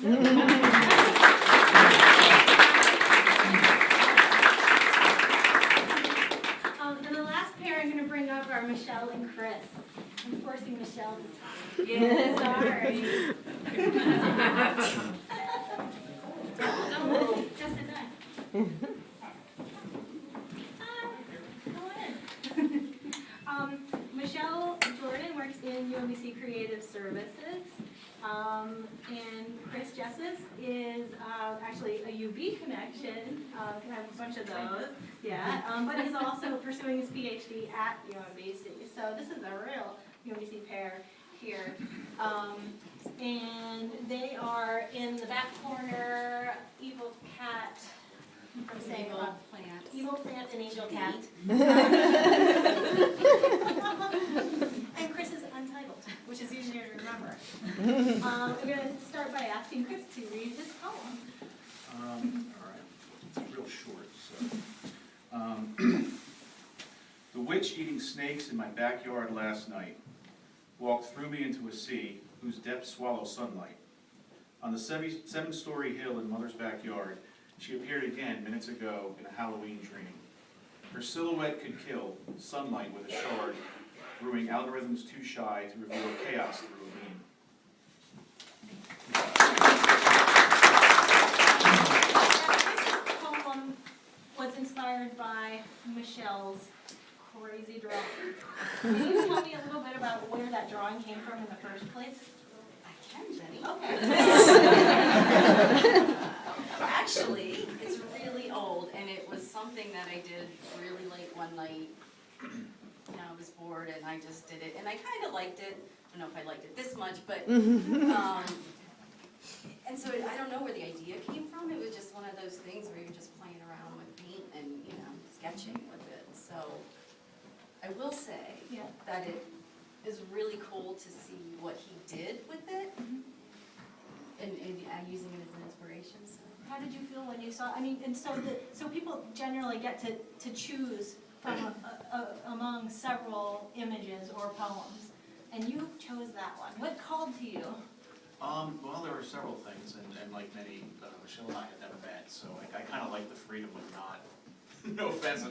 And the last pair I'm going to bring up are Michelle and Chris. I'm forcing Michelle to talk. Yeah, Sorry. Don't move. Just in time. Michelle Jordan works in UMBC Creative Services, and Chris Jessis is actually a UB connection. Can have a bunch of those, yeah. But he's also pursuing his PhD at UMBC. So this is a real UMBC pair here, and they are in the back corner. Evil Cat. I'm saying Evil Plant. Evil Plant and Angel Cat. And Chris is untitled, which is easier to remember. I'm going to start by asking Chris to read this poem. All right. It's real short. So, the witch eating snakes in my backyard last night walked through me into a sea whose depths swallow sunlight. On the 7-story hill in Mother's backyard, she appeared again minutes ago in a Halloween dream. Her silhouette could kill sunlight with a shard, brewing algorithms too shy to reveal chaos through a beam. This poem was inspired by Michelle's crazy drawing. Can you tell me a little bit about where that drawing came from in the first place? I can, Jenny. Okay. Actually, it's really old, and it was something that I did really late one night. You know, I was bored, and I just did it, and I kind of liked it. I don't know if I liked it this much, but, and so I don't know where the idea came from. It was just one of those things where you're just playing around with paint and, you know, sketching with it. So I will say that it is really cool to see what he did with it, and using it as an inspiration. So. How did you feel when you saw? I mean, and so people generally get to choose from among several images or poems, and you chose that one. What called to you? Well, there were several things, and like many, Michelle and I had never met, so I kind of like the freedom of not, no offense,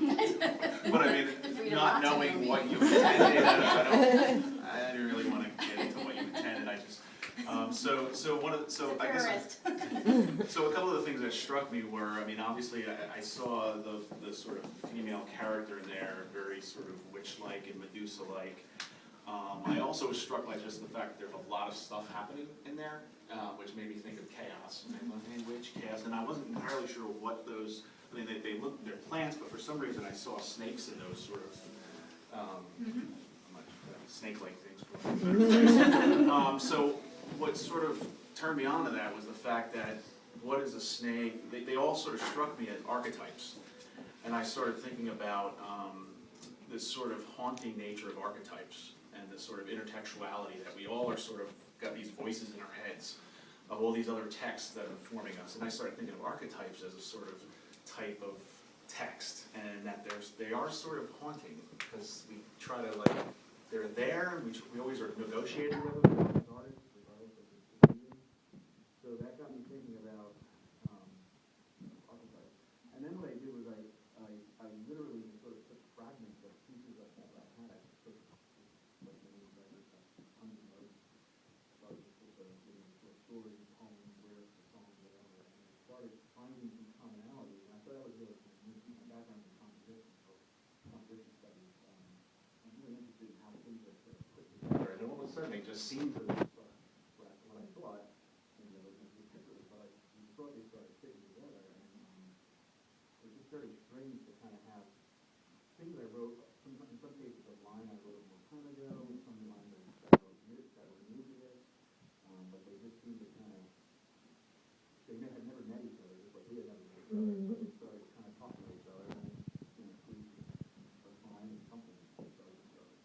but I mean, not knowing what you intended. I didn't really want to get into what you intended. I just, so a couple of the things that struck me were, I mean, obviously I saw the sort of female character in there, very sort of witch-like and Medusa-like. I also was struck by just the fact that there's a lot of stuff happening in there, which made me think of chaos. And I thought, hey, witch, chaos, and I wasn't entirely sure what those. I mean, they look, they're plants, but for some reason I saw snakes in those sort of snake-like things. So what sort of turned me on to that was the fact that what is a snake? They all sort of struck me as archetypes, and I started thinking about this sort of haunting nature of archetypes and this sort of intertextuality that we all are sort of got these voices in our heads of all these other texts that are informing us. And I started thinking of archetypes as a sort of type of text, and that they are sort of haunting because we try to, like, they're there, and we always are negotiating with them as artists, regardless of the medium. So that got me thinking about archetypes. And then what I did was I literally sort of took fragments of pieces that I had. I just took like many records, tons of notes, started to put the short stories, poems, lyrics, songs, whatever, and I started finding some commonality. And I thought that was really neat. My background in composition, so composition studies. I'm really interested in how things are sort of put together. And then all of a sudden, they just seem to what I thought. Maybe I wasn't too pictures, but I thought they started fitting together, and it was just very strange to kind of have things I wrote. In some cases, a line I wrote a long time ago, some lines that were new to this, but they just seemed to kind of had never met each other, just like we had never met each other. So they started kind of talking to each other, and a line and something started each other.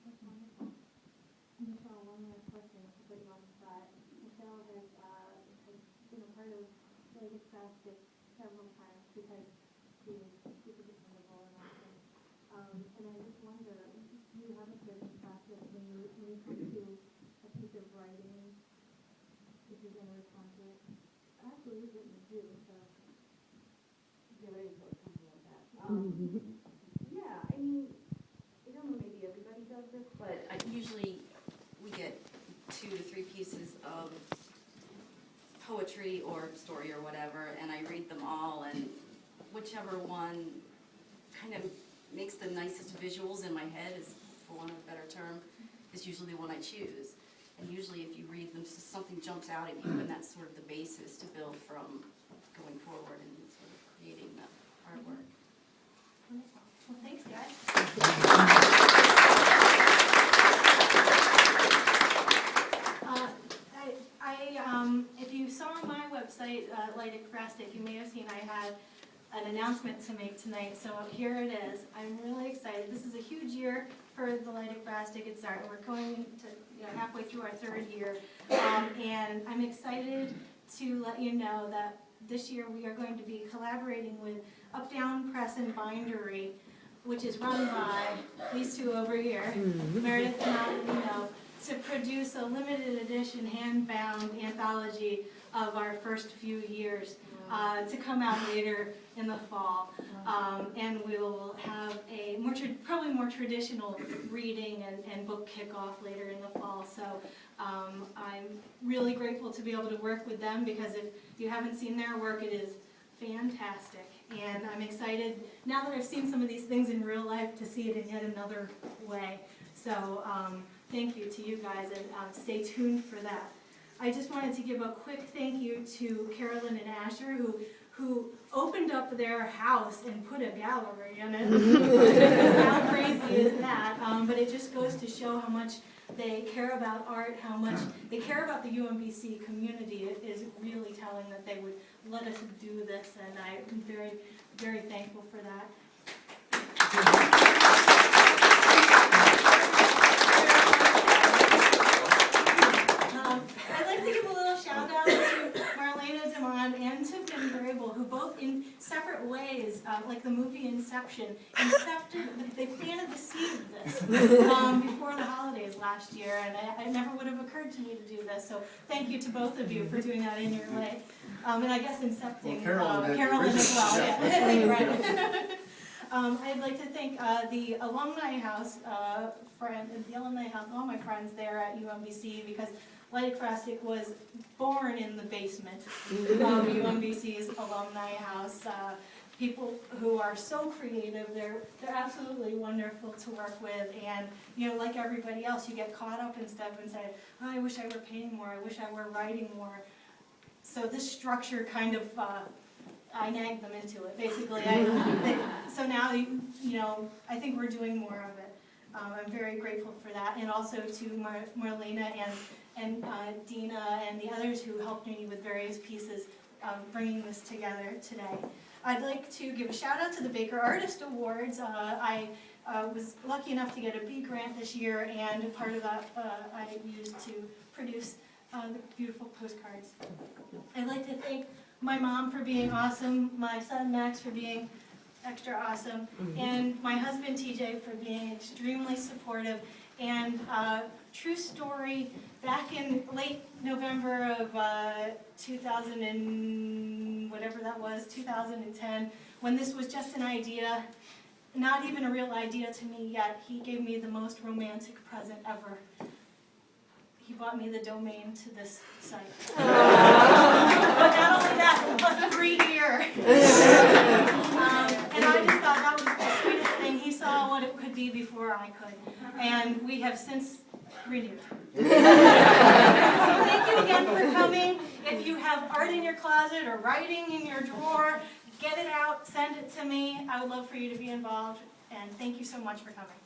That's wonderful. Michelle, one last question to put you on the spot. Michelle has been a part of Vegas Plastic several times because she is super dependable and awesome. And I just wonder, do you have a certain process when you come to a piece of writing, if you're going to respond to it. I actually use it in the zoo, so everybody feels comfortable with that. Yeah, I mean, I don't know, maybe everybody does this, but Usually, we get 2 to 3 pieces of poetry or story or whatever, and I read them all, and whichever one kind of makes the nicest visuals in my head, is, for want of a better term, is usually the one I choose. And usually if you read them, something jumps out at you, and that's sort of the basis to build from going forward and sort of creating the artwork. Wonderful. Well, thanks, guys. If you saw on my website, Light Ekphrastic, you may have seen I had an announcement to make tonight, so here it is. I'm really excited. This is a huge year for the Light Ekphrastic. We're going to halfway through our 3rd year, and I'm excited to let you know that this year we are going to be collaborating with Up Down Press and Bindery, which is run by these two over here, Meredith and Aladino, to produce a limited edition hand-bound anthology of our first few years to come out later in the fall. And we will have a probably more traditional reading and book kickoff later in the fall. So I'm really grateful to be able to work with them, because if you haven't seen their work, it is fantastic. And I'm excited, now that I've seen some of these things in real life, to see it in yet another way. So thank you to you guys, and stay tuned for that. I just wanted to give a quick thank you to Carolyn and Asher, who opened up their house and put a gallery in it. How crazy is that? But it just goes to show how much they care about art, how much they care about the UMBC community. It is really telling that they would let us do this, and I'm very, very thankful for that. I'd like to give a little shout out to Marlena Demond and to Ben Grable, who both in separate ways, like the movie Inception, they planted the seed of this before the holidays last year, and it never would have occurred to me to do this, so thank you to both of you for doing that in your way. And I guess incepting Carolyn as well. Yeah. Right. I'd like to thank the Alumni House all my friends there at UMBC, because Light Ekphrastic was born in the basement of UMBC's Alumni House. People who are so creative, they're absolutely wonderful to work with, and like everybody else, you get caught up in stuff and say, oh, I wish I were painting more, I wish I were writing more. So this structure kind of, I nagged them into it, basically. So now, I think we're doing more of it. I'm very grateful for that, and also to Marlena and Dina and the others who helped me with various pieces of bringing this together today. I'd like to give a shout out to the Baker Artist Awards. I was lucky enough to get a B grant this year, and part of that I used to produce the beautiful postcards. I'd like to thank my mom for being awesome, my son Max for being extra awesome, and my husband TJ for being extremely supportive. And true story, back in late November of 2010, when this was just an idea, not even a real idea to me yet, he gave me the most romantic present ever. He bought me the domain to this site. But not only that, but 3 years. And I just thought that was the sweetest thing. He saw what it could be before I could. And we have since renewed. So thank you again for coming. If you have art in your closet or writing in your drawer, get it out, send it to me. I would love for you to be involved. And thank you so much for coming.